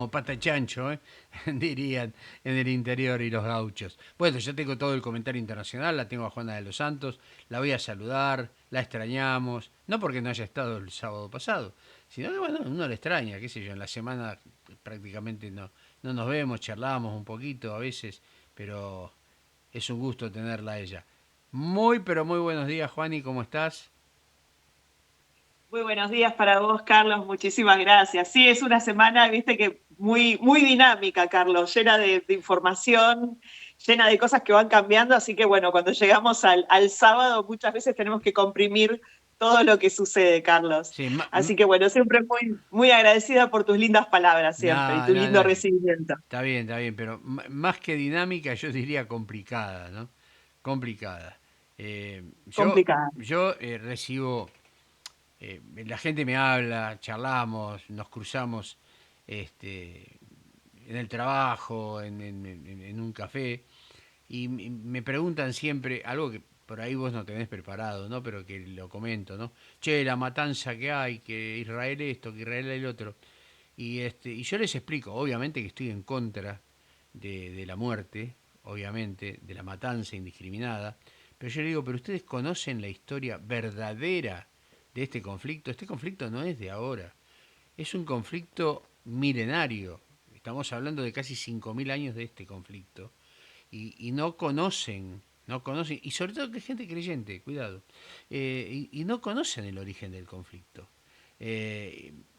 como pata chancho, dirían en el interior y los gauchos. Bueno, yo tengo todo el comentario internacional, la tengo a Juana de los Santos, la voy a saludar, la extrañamos, no porque no haya estado el sábado pasado, sino que bueno, uno la extraña, qué sé yo, en la semana prácticamente no nos vemos, charlamos un poquito a veces, pero es un gusto tenerla a ella. Muy, pero muy buenos días, Juani, ¿cómo estás? Muy buenos días para vos, Carlos. Muchísimas gracias. Sí, es una semana, viste, que muy dinámica, Carlos, llena de información, llena de cosas que van cambiando. Así que bueno, cuando llegamos al sábado, muchas veces tenemos que comprimir todo lo que sucede, Carlos. Sí, Así que bueno, siempre muy agradecida por tus lindas palabras siempre y no, tu no, lindo no. recibimiento. Está bien, pero más que dinámica, yo diría complicada, ¿no? Complicada. Complicada. Yo recibo, la gente me habla, charlamos, nos cruzamos este, en el trabajo, en un café, y me preguntan siempre algo que por ahí vos no tenés preparado, ¿no? Pero que lo comento, ¿no? Che, la matanza que hay, que Israel esto, que Israel el otro. Y yo les explico, obviamente que estoy en contra de la muerte, obviamente, de la matanza indiscriminada, pero yo le digo, pero ustedes conocen la historia verdadera de este conflicto. Este conflicto no es de ahora, es un conflicto milenario. Estamos hablando de casi 5.000 años de este conflicto. Y no conocen, no conocen, y sobre todo que es gente creyente, cuidado, y no conocen el origen del conflicto.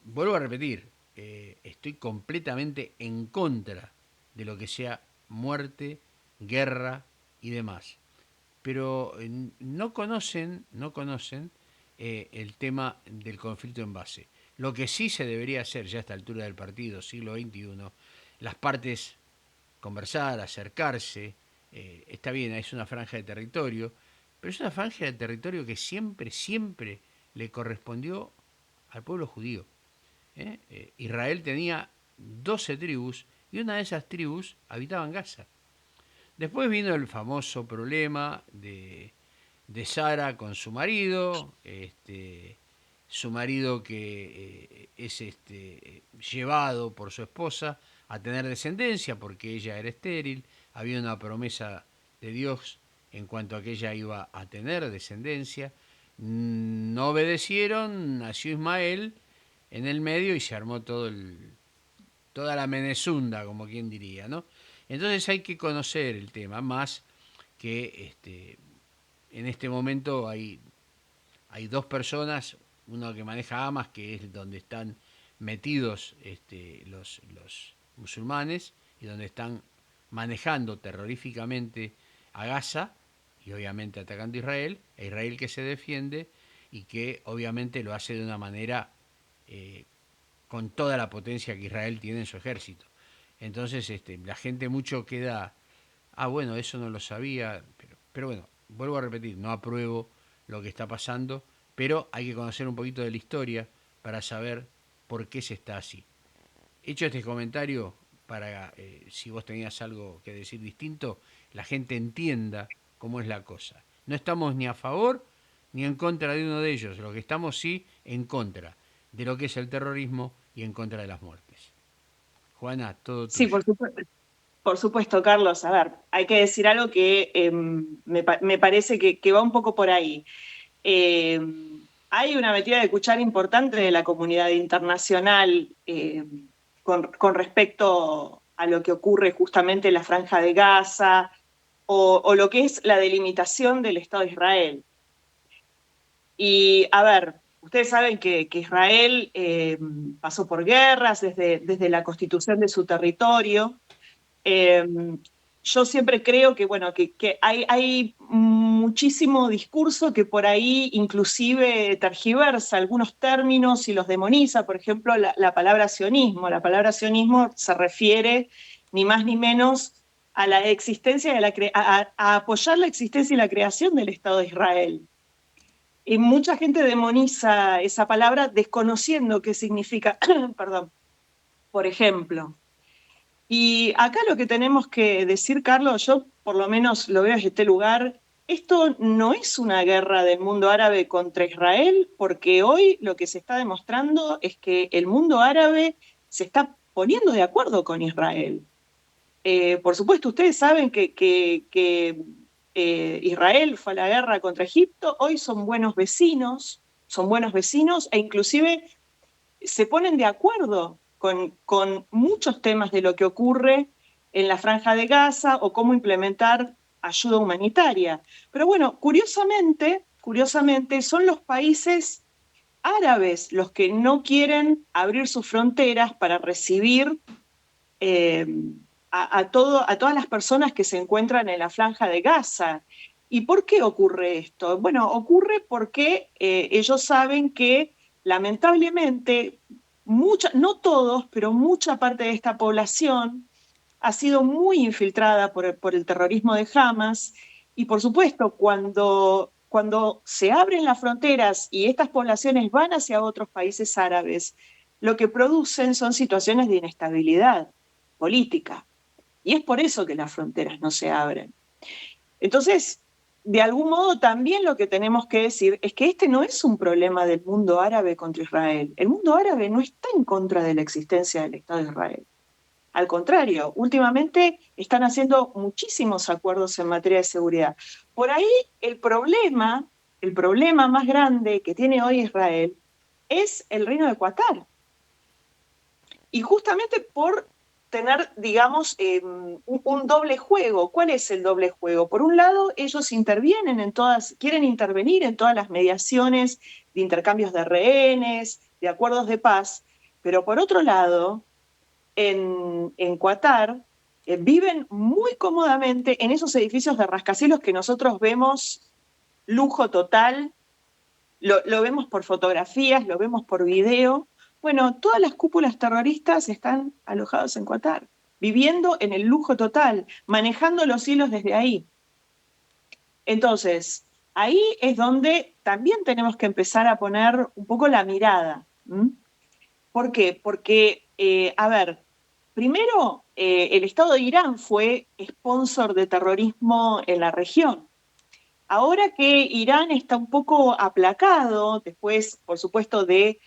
Vuelvo a repetir, estoy completamente en contra de lo que sea muerte, guerra y demás. Pero no conocen el tema del conflicto en base. Lo que sí se debería hacer ya a esta altura del partido, siglo XXI, las partes conversar, acercarse, está bien, es una franja de territorio, pero es una franja de territorio que siempre le correspondió al pueblo judío. Israel tenía 12 tribus y una de esas tribus habitaba en Gaza. Después vino el famoso problema de Sara con su marido, su marido que es llevado por su esposa a tener descendencia porque ella era estéril, había una promesa de Dios en cuanto a que ella iba a tener descendencia, no obedecieron, nació Ismael en el medio y se armó toda la menezunda, como quien diría, ¿no? Entonces hay que conocer el tema, más que en este momento hay dos personas, uno que maneja Hamas, que es donde están metidos los musulmanes y donde están manejando terroríficamente a Gaza y obviamente atacando a Israel que se defiende y que obviamente lo hace de una manera eh, con toda la potencia que Israel tiene en su ejército. Entonces la gente mucho queda, bueno, eso no lo sabía, pero bueno, vuelvo a repetir, no apruebo lo que está pasando, pero hay que conocer un poquito de la historia para saber por qué se está así. Hecho este comentario, para si vos tenías algo que decir distinto, la gente entienda cómo es la cosa. No estamos ni a favor ni en contra de uno de ellos, lo que estamos sí en contra de lo que es el terrorismo y en contra de las muertes. Juana, todo Sí, tuyo. por supuesto, Carlos. A ver, hay que decir algo que me parece que va un poco por ahí. Eh, Hay una metida de cuchara importante de la comunidad internacional con respecto a lo que ocurre justamente en la Franja de Gaza o lo que es la delimitación del Estado de Israel. Y a ver, ustedes saben que Israel pasó por guerras desde la constitución de su territorio. eh, yo siempre creo que, bueno, que hay muchísimo discurso que por ahí inclusive tergiversa algunos términos y los demoniza. Por ejemplo, la palabra sionismo. La palabra sionismo se refiere ni más ni menos a la existencia, a apoyar la existencia y la creación del Estado de Israel. Y mucha gente demoniza esa palabra desconociendo qué significa, perdón, por ejemplo. Y acá lo que tenemos que decir, Carlos, yo por lo menos lo veo desde este lugar, esto no es una guerra del mundo árabe contra Israel, porque hoy lo que se está demostrando es que el mundo árabe se está poniendo de acuerdo con Israel. Por supuesto, ustedes saben que Israel fue a la guerra contra Egipto, hoy son buenos vecinos e inclusive se ponen de acuerdo con muchos temas de lo que ocurre en la Franja de Gaza o cómo implementar ayuda humanitaria. Pero bueno, curiosamente, son los países árabes los que no quieren abrir sus fronteras para recibir eh, a todas las personas que se encuentran en la Franja de Gaza. ¿Y por qué ocurre esto? Bueno, ocurre porque ellos saben que lamentablemente, no todos, pero mucha parte de esta población ha sido muy infiltrada por el terrorismo de Hamas y por supuesto cuando se abren las fronteras y estas poblaciones van hacia otros países árabes, lo que producen son situaciones de inestabilidad política. Y es por eso que las fronteras no se abren. Entonces, de algún modo también lo que tenemos que decir es que este no es un problema del mundo árabe contra Israel. El mundo árabe no está en contra de la existencia del Estado de Israel. Al contrario, últimamente están haciendo muchísimos acuerdos en materia de seguridad. Por ahí el problema más grande que tiene hoy Israel es el Reino de Qatar. Y justamente por tener, digamos, un doble juego. ¿Cuál es el doble juego? Por un lado, ellos quieren intervenir en todas las mediaciones de intercambios de rehenes, de acuerdos de paz, pero por otro lado, en Qatar viven muy cómodamente en esos edificios de rascacielos que nosotros vemos lujo total, lo vemos por fotografías, lo vemos por video. Bueno, todas las cúpulas terroristas están alojadas en Qatar, viviendo en el lujo total, manejando los hilos desde ahí. Entonces, ahí es donde también tenemos que empezar a poner un poco la mirada. ¿Por qué? Porque, a ver, primero, el Estado de Irán fue sponsor de terrorismo en la región. Ahora que Irán está un poco aplacado, después, por supuesto, de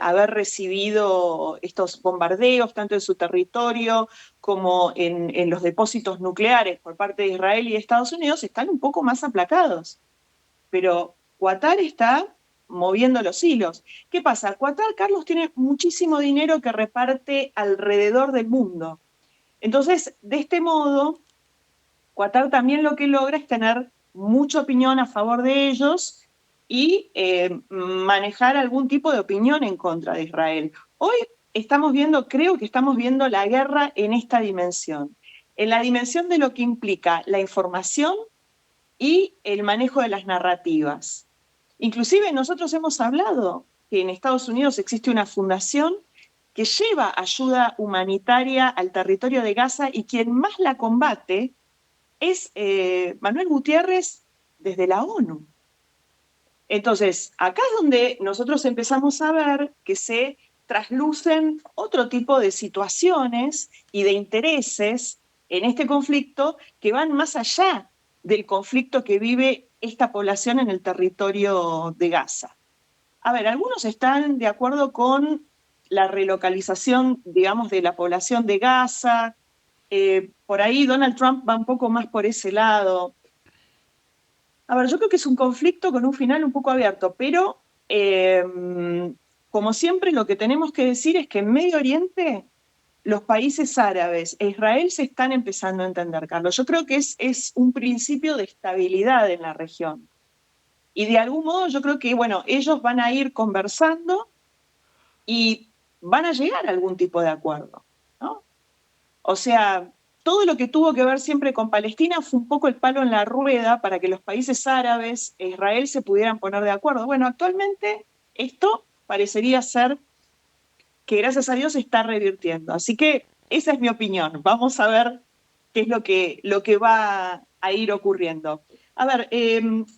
haber recibido estos bombardeos, tanto en su territorio como en los depósitos nucleares por parte de Israel y de Estados Unidos, están un poco más aplacados. Pero Qatar está moviendo los hilos. ¿Qué pasa? Qatar, Carlos, tiene muchísimo dinero que reparte alrededor del mundo. Entonces, de este modo, Qatar también lo que logra es tener mucha opinión a favor de ellos y manejar algún tipo de opinión en contra de Israel. Hoy creo que estamos viendo la guerra en esta dimensión, en la dimensión de lo que implica la información y el manejo de las narrativas. Inclusive nosotros hemos hablado que en Estados Unidos existe una fundación que lleva ayuda humanitaria al territorio de Gaza y quien más la combate es Manuel Gutiérrez desde la ONU. Entonces, acá es donde nosotros empezamos a ver que se traslucen otro tipo de situaciones y de intereses en este conflicto que van más allá del conflicto que vive esta población en el territorio de Gaza. A ver, algunos están de acuerdo con la relocalización, digamos, de la población de Gaza. Por ahí Donald Trump va un poco más por ese lado. A ver, yo creo que es un conflicto con un final un poco abierto, pero como siempre lo que tenemos que decir es que en Medio Oriente los países árabes e Israel se están empezando a entender, Carlos. Yo creo que es un principio de estabilidad en la región. Y de algún modo yo creo que, bueno, ellos van a ir conversando y van a llegar a algún tipo de acuerdo, ¿no? O sea, todo lo que tuvo que ver siempre con Palestina fue un poco el palo en la rueda para que los países árabes e Israel se pudieran poner de acuerdo. Bueno, actualmente esto parecería ser que gracias a Dios se está revirtiendo. Así que esa es mi opinión. Vamos a ver qué es lo que va a ir ocurriendo. A ver,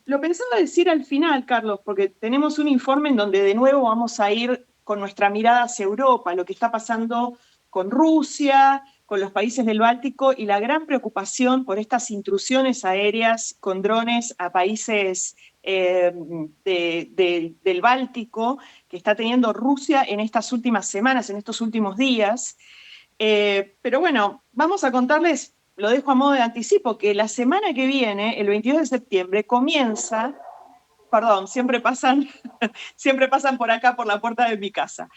lo pensaba decir al final, Carlos, porque tenemos un informe en donde de nuevo vamos a ir con nuestra mirada hacia Europa, lo que está pasando con Rusia, con los países del Báltico y la gran preocupación por estas intrusiones aéreas con drones a países del Báltico que está teniendo Rusia en estas últimas semanas, en estos últimos días. Pero bueno, vamos a contarles, lo dejo a modo de anticipo, que la semana que viene, el 22 de septiembre, comienza, perdón, siempre pasan por acá, por la puerta de mi casa.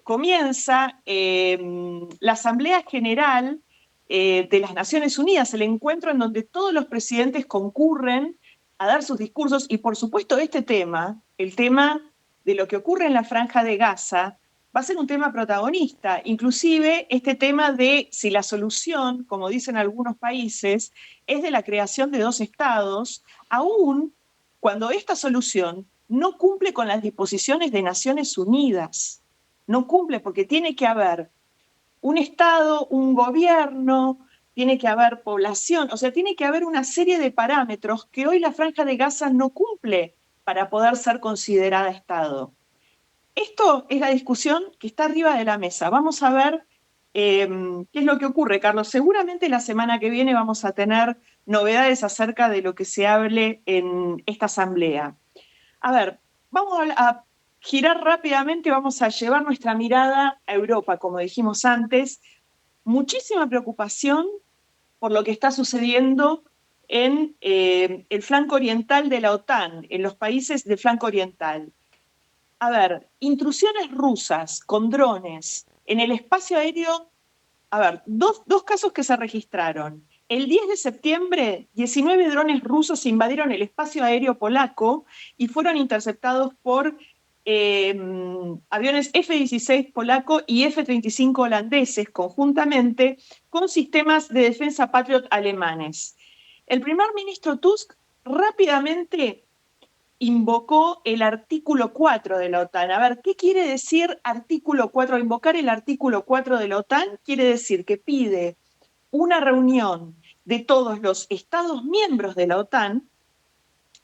Comienza la Asamblea General de las Naciones Unidas, el encuentro en donde todos los presidentes concurren a dar sus discursos y por supuesto este tema, el tema de lo que ocurre en la Franja de Gaza, va a ser un tema protagonista, inclusive este tema de si la solución, como dicen algunos países, es de la creación de dos estados, aún cuando esta solución no cumple con las disposiciones de Naciones Unidas. No cumple porque tiene que haber un Estado, un gobierno, tiene que haber población, o sea, tiene que haber una serie de parámetros que hoy la Franja de Gaza no cumple para poder ser considerada Estado. Esto es la discusión que está arriba de la mesa. Vamos a ver qué es lo que ocurre, Carlos. Seguramente la semana que viene vamos a tener novedades acerca de lo que se hable en esta asamblea. A ver, vamos a girar rápidamente, vamos a llevar nuestra mirada a Europa, como dijimos antes. Muchísima preocupación por lo que está sucediendo en el flanco oriental de la OTAN, en los países del flanco oriental. A ver, intrusiones rusas con drones en el espacio aéreo, a ver, dos casos que se registraron. El 10 de septiembre, 19 drones rusos invadieron el espacio aéreo polaco y fueron interceptados por aviones F-16 polaco y F-35 holandeses conjuntamente con sistemas de defensa Patriot alemanes. El primer ministro Tusk rápidamente invocó el artículo 4 de la OTAN. A ver, ¿qué quiere decir artículo 4? Invocar el artículo 4 de la OTAN quiere decir que pide una reunión de todos los Estados miembros de la OTAN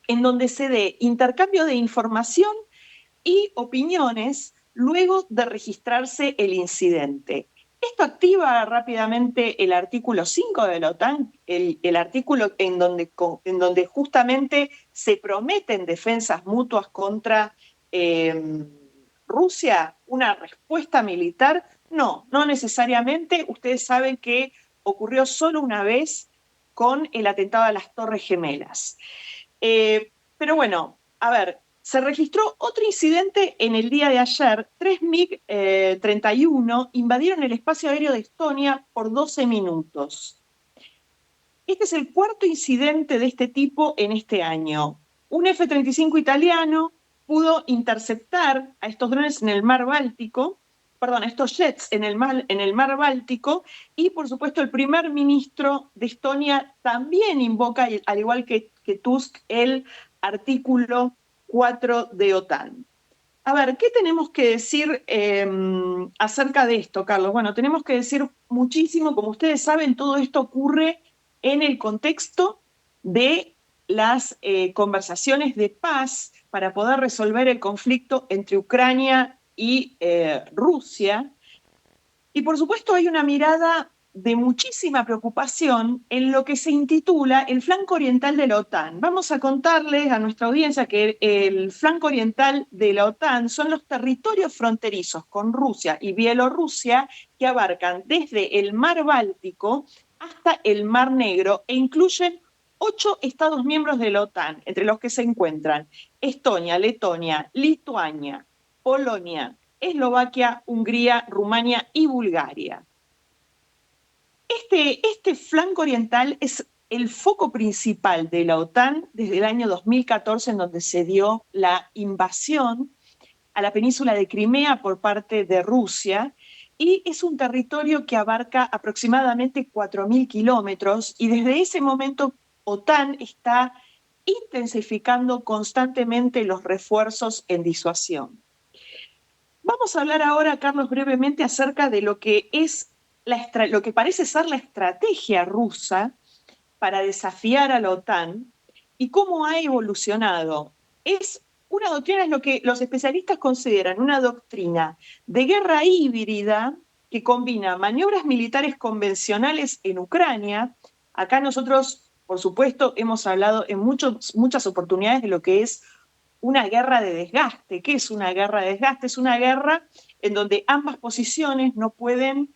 en donde se dé intercambio de información y opiniones luego de registrarse el incidente. Esto activa rápidamente el artículo 5 de la OTAN, el artículo en donde justamente se prometen defensas mutuas contra Rusia, una respuesta militar. No, no necesariamente. Ustedes saben que ocurrió solo una vez con el atentado a las Torres Gemelas. Pero bueno, a ver, se registró otro incidente en el día de ayer. 3 MiG-31 invadieron el espacio aéreo de Estonia por 12 minutos. Este es el cuarto incidente de este tipo en este año. Un F-35 italiano pudo interceptar a estos drones en el mar Báltico, perdón, a estos jets en el mar Báltico, y por supuesto el primer ministro de Estonia también invoca, al igual que Tusk, el artículo 4 de OTAN. A ver, ¿qué tenemos que decir acerca de esto, Carlos? Bueno, tenemos que decir muchísimo. Como ustedes saben, todo esto ocurre en el contexto de las conversaciones de paz para poder resolver el conflicto entre Ucrania y Rusia. Y por supuesto hay una mirada de muchísima preocupación en lo que se intitula el flanco oriental de la OTAN. Vamos a contarles a nuestra audiencia que el flanco oriental de la OTAN son los territorios fronterizos con Rusia y Bielorrusia que abarcan desde el mar Báltico hasta el mar Negro e incluyen 8 Estados miembros de la OTAN, entre los que se encuentran Estonia, Letonia, Lituania, Polonia, Eslovaquia, Hungría, Rumania y Bulgaria. Este flanco oriental es el foco principal de la OTAN desde el año 2014, en donde se dio la invasión a la península de Crimea por parte de Rusia, y es un territorio que abarca aproximadamente 4.000 kilómetros, y desde ese momento OTAN está intensificando constantemente los refuerzos en disuasión. Vamos a hablar ahora, Carlos, brevemente acerca de lo que es lo que parece ser la estrategia rusa para desafiar a la OTAN y cómo ha evolucionado. Es una doctrina, es lo que los especialistas consideran una doctrina de guerra híbrida que combina maniobras militares convencionales en Ucrania. Acá nosotros por supuesto, hemos hablado en muchas oportunidades de lo que es una guerra de desgaste. ¿Qué es una guerra de desgaste? Es una guerra en donde ambas posiciones no pueden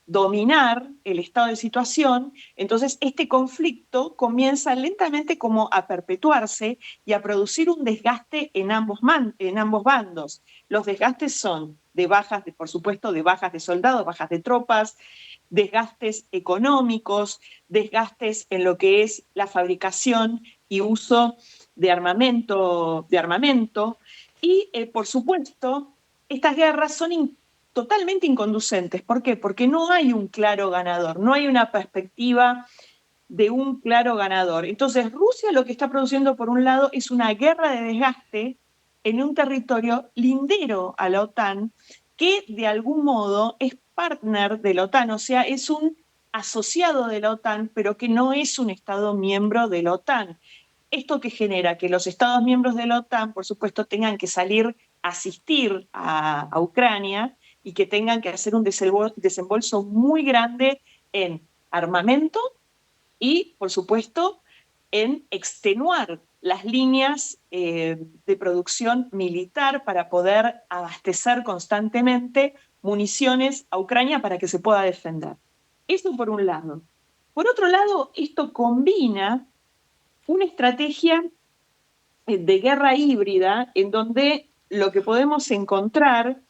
dominar el estado de situación, entonces este conflicto comienza lentamente como a perpetuarse y a producir un desgaste en ambos bandos. Los desgastes son de bajas, por supuesto, de bajas de soldados, bajas de tropas, desgastes económicos, desgastes en lo que es la fabricación y uso de armamento, y por supuesto, estas guerras son totalmente inconducentes. ¿Por qué? Porque no hay un claro ganador, no hay una perspectiva de un claro ganador. Entonces, Rusia lo que está produciendo, por un lado, es una guerra de desgaste en un territorio lindero a la OTAN, que de algún modo es partner de la OTAN, o sea, es un asociado de la OTAN, pero que no es un Estado miembro de la OTAN. Esto que genera que los Estados miembros de la OTAN, por supuesto, tengan que salir a asistir a Ucrania y que tengan que hacer un desembolso muy grande en armamento y, por supuesto, en extenuar las líneas de producción militar para poder abastecer constantemente municiones a Ucrania para que se pueda defender. Eso por un lado. Por otro lado, esto combina una estrategia de guerra híbrida en donde lo que podemos encontrar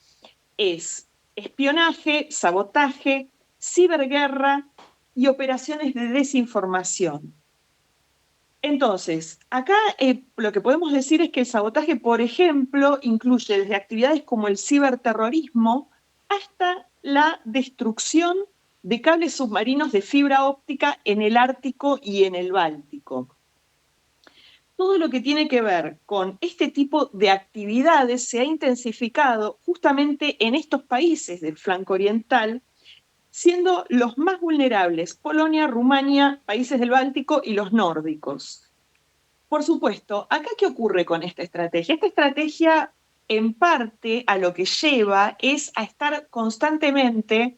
es espionaje, sabotaje, ciberguerra y operaciones de desinformación. Entonces, acá lo que podemos decir es que el sabotaje, por ejemplo, incluye desde actividades como el ciberterrorismo hasta la destrucción de cables submarinos de fibra óptica en el Ártico y en el Báltico. Todo lo que tiene que ver con este tipo de actividades se ha intensificado justamente en estos países del flanco oriental, siendo los más vulnerables Polonia, Rumania, países del Báltico y los nórdicos. Por supuesto, acá ¿qué ocurre con esta estrategia? Esta estrategia, en parte, a lo que lleva es a estar constantemente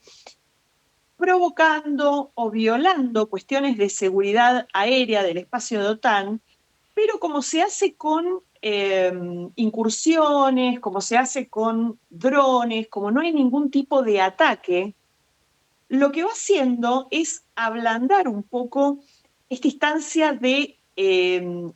provocando o violando cuestiones de seguridad aérea del espacio de OTAN, pero como se hace con incursiones, como se hace con drones, como no hay ningún tipo de ataque, lo que va haciendo es ablandar un poco esta instancia de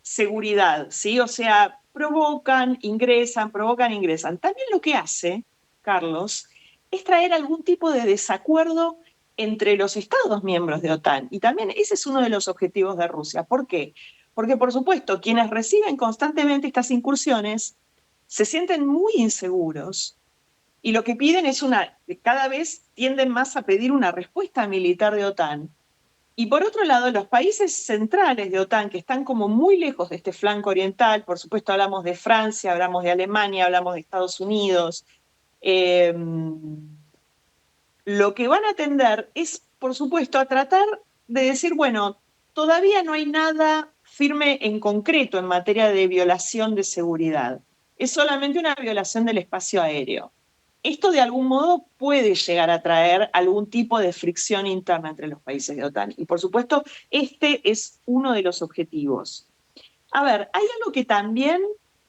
seguridad, ¿sí? O sea, provocan, ingresan. También lo que hace, Carlos, es traer algún tipo de desacuerdo entre los Estados miembros de OTAN. Y también ese es uno de los objetivos de Rusia. ¿Por qué? Porque, por supuesto, quienes reciben constantemente estas incursiones se sienten muy inseguros y lo que piden es cada vez tienden más a pedir una respuesta militar de OTAN. Y por otro lado, los países centrales de OTAN, que están como muy lejos de este flanco oriental, por supuesto hablamos de Francia, hablamos de Alemania, hablamos de Estados Unidos, lo que van a tender es, por supuesto, a tratar de decir, bueno, todavía no hay nada firme en concreto en materia de violación de seguridad. Es solamente una violación del espacio aéreo. Esto de algún modo puede llegar a traer algún tipo de fricción interna entre los países de OTAN. Y por supuesto, este es uno de los objetivos. A ver, hay algo que también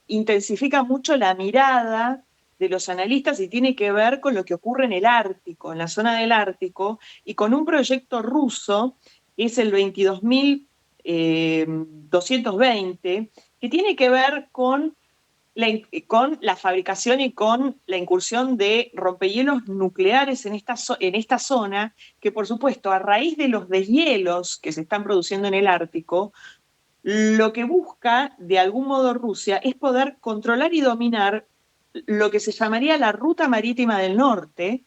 intensifica mucho la mirada de los analistas y tiene que ver con lo que ocurre en el Ártico, en la zona del Ártico, y con un proyecto ruso, que es el 22.220, que tiene que ver con la fabricación y con la incursión de rompehielos nucleares en esta zona, que por supuesto, a raíz de los deshielos que se están produciendo en el Ártico, lo que busca, de algún modo, Rusia es poder controlar y dominar lo que se llamaría la ruta marítima del norte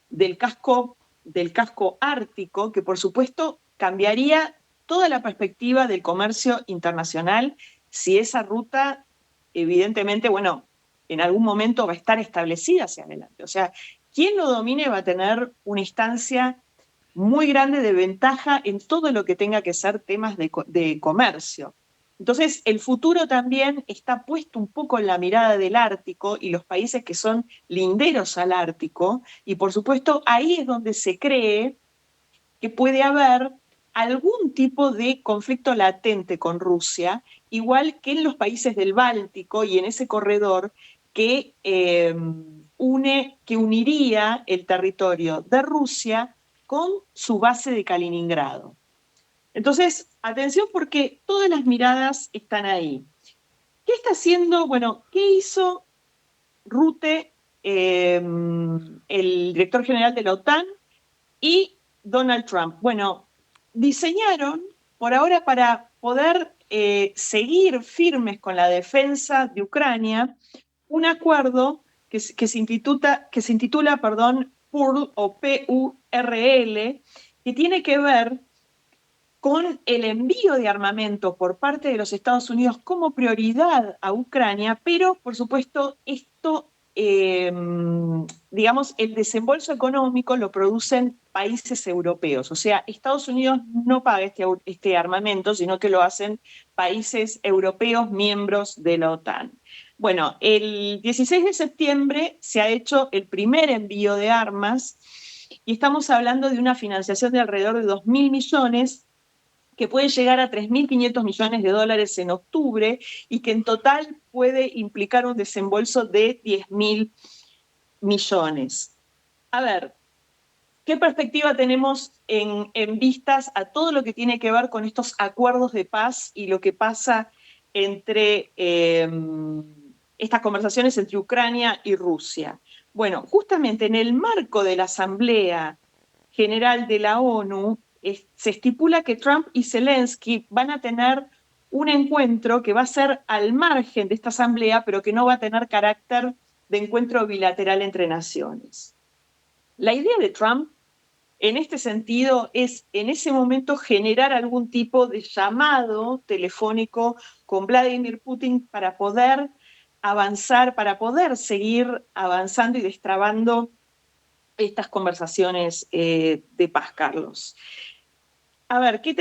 del casco ártico, que por supuesto cambiaría toda la perspectiva del comercio internacional si esa ruta, evidentemente, bueno, en algún momento va a estar establecida hacia adelante. O sea, quien lo domine va a tener una instancia muy grande de ventaja en todo lo que tenga que ser temas de comercio. Entonces, el futuro también está puesto un poco en la mirada del Ártico y los países que son linderos al Ártico, y por supuesto ahí es donde se cree que puede haber algún tipo de conflicto latente con Rusia, igual que en los países del Báltico y en ese corredor que, que uniría el territorio de Rusia con su base de Kaliningrado. Entonces, atención porque todas las miradas están ahí. ¿Qué está haciendo? Bueno, ¿qué hizo Rutte, el director general de la OTAN, y Donald Trump? Bueno, diseñaron por ahora para poder seguir firmes con la defensa de Ucrania un acuerdo que se intitula PURL o PURL, que tiene que ver con el envío de armamento por parte de los Estados Unidos como prioridad a Ucrania, pero por supuesto esto, digamos, el desembolso económico lo producen países europeos, o sea, Estados Unidos no paga este armamento, sino que lo hacen países europeos miembros de la OTAN. Bueno, el 16 de septiembre se ha hecho el primer envío de armas y estamos hablando de una financiación de alrededor de 2.000 millones que puede llegar a 3.500 millones de dólares en octubre y que en total puede implicar un desembolso de 10.000 millones. A ver, ¿qué perspectiva tenemos en vistas a todo lo que tiene que ver con estos acuerdos de paz y lo que pasa entre estas conversaciones entre Ucrania y Rusia? Bueno, justamente en el marco de la Asamblea General de la ONU, se estipula que Trump y Zelensky van a tener un encuentro que va a ser al margen de esta asamblea, pero que no va a tener carácter de encuentro bilateral entre naciones. La idea de Trump en este sentido es en ese momento generar algún tipo de llamado telefónico con Vladimir Putin para poder avanzar, para poder seguir avanzando y destrabando estas conversaciones de paz, Carlos. A ver, ¿qué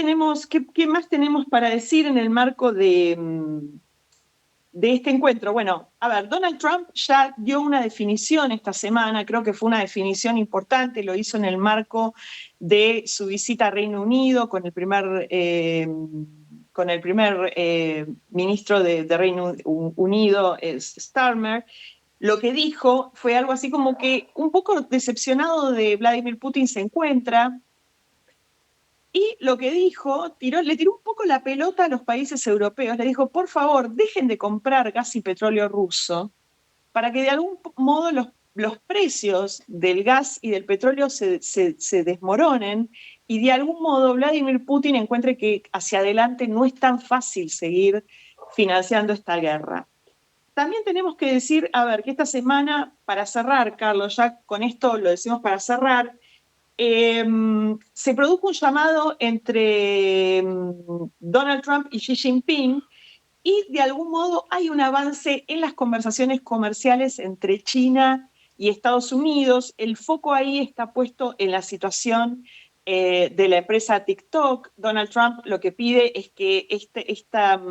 más tenemos para decir en el marco de este encuentro? Bueno, a ver, Donald Trump ya dio una definición esta semana, creo que fue una definición importante, lo hizo en el marco de su visita a Reino Unido con el primer ministro de Reino Unido, Starmer. Lo que dijo fue algo así como que un poco decepcionado de Vladimir Putin se encuentra, y lo que dijo, le tiró un poco la pelota a los países europeos, le dijo, por favor, dejen de comprar gas y petróleo ruso para que de algún modo los precios del gas y del petróleo se desmoronen y de algún modo Vladimir Putin encuentre que hacia adelante no es tan fácil seguir financiando esta guerra. También tenemos que decir, a ver, que esta semana, para cerrar, Carlos, ya con esto lo decimos para cerrar, se produjo un llamado entre Donald Trump y Xi Jinping y de algún modo hay un avance en las conversaciones comerciales entre China y Estados Unidos. El foco ahí está puesto en la situación de la empresa TikTok. Donald Trump lo que pide es que esta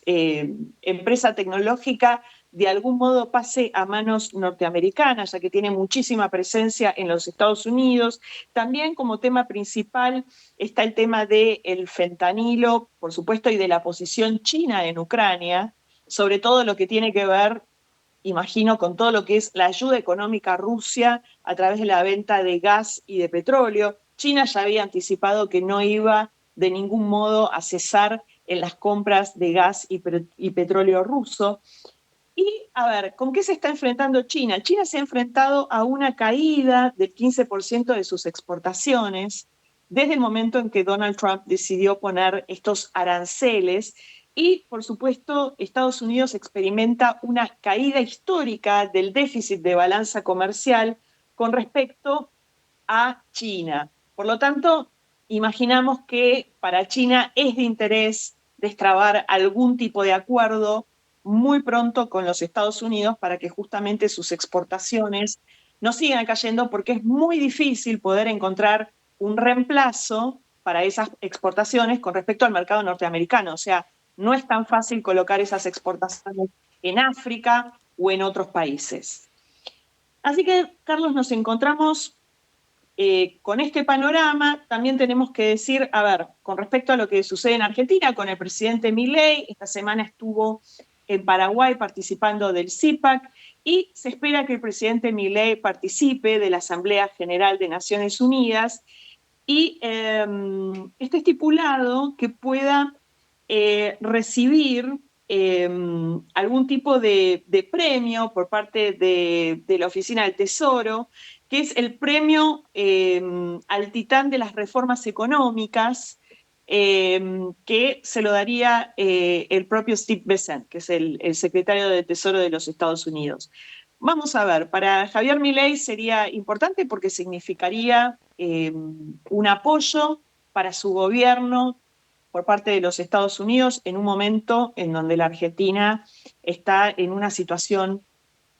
empresa tecnológica de algún modo pase a manos norteamericanas, ya que tiene muchísima presencia en los Estados Unidos. También como tema principal está el tema del fentanilo, por supuesto, y de la posición china en Ucrania, sobre todo lo que tiene que ver, imagino, con todo lo que es la ayuda económica a Rusia a través de la venta de gas y de petróleo. China ya había anticipado que no iba de ningún modo a cesar en las compras de gas y petróleo ruso. Y, a ver, ¿con qué se está enfrentando China? China se ha enfrentado a una caída del 15% de sus exportaciones desde el momento en que Donald Trump decidió poner estos aranceles y, por supuesto, Estados Unidos experimenta una caída histórica del déficit de balanza comercial con respecto a China. Por lo tanto, imaginamos que para China es de interés destrabar algún tipo de acuerdo muy pronto con los Estados Unidos para que justamente sus exportaciones no sigan cayendo, porque es muy difícil poder encontrar un reemplazo para esas exportaciones con respecto al mercado norteamericano. O sea, no es tan fácil colocar esas exportaciones en África o en otros países. Así que, Carlos, nos encontramos con este panorama también tenemos que decir, a ver, con respecto a lo que sucede en Argentina con el presidente Milei, esta semana estuvo en Paraguay participando del CIPAC y se espera que el presidente Milei participe de la Asamblea General de Naciones Unidas y está estipulado que pueda recibir algún tipo de premio por parte de la Oficina del Tesoro, que es el premio al titán de las reformas económicas, que se lo daría el propio Steve Bessent, que es el secretario del Tesoro de los Estados Unidos. Vamos a ver, para Javier Milei sería importante porque significaría un apoyo para su gobierno por parte de los Estados Unidos en un momento en donde la Argentina está en una situación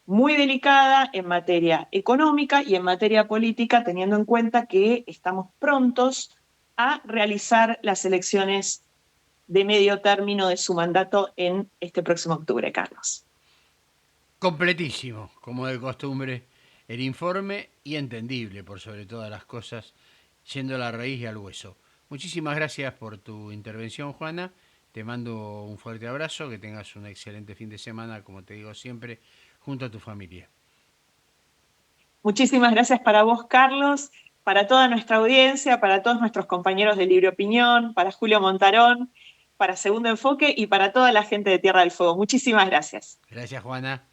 muy delicada en materia económica y en materia política, teniendo en cuenta que estamos prontos a realizar las elecciones de medio término de su mandato en este próximo octubre, Carlos. Completísimo, como de costumbre, el informe y entendible por sobre todas las cosas, yendo a la raíz y al hueso. Muchísimas gracias por tu intervención, Juana. Te mando un fuerte abrazo, que tengas un excelente fin de semana, como te digo siempre, junto a tu familia. Muchísimas gracias para vos, Carlos, para toda nuestra audiencia, para todos nuestros compañeros de Libre Opinión, para Julio Montarón, para Segundo Enfoque y para toda la gente de Tierra del Fuego. Muchísimas gracias. Gracias, Juana.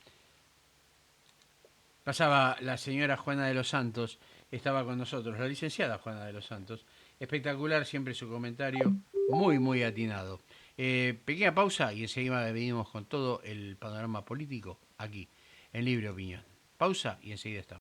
Pasaba la señora Juana de los Santos, estaba con nosotros, la licenciada Juana de los Santos. Espectacular siempre su comentario, muy, muy atinado. Pequeña pausa y enseguida venimos con todo el panorama político aquí, en Libre Opinión. Pausa y enseguida estamos.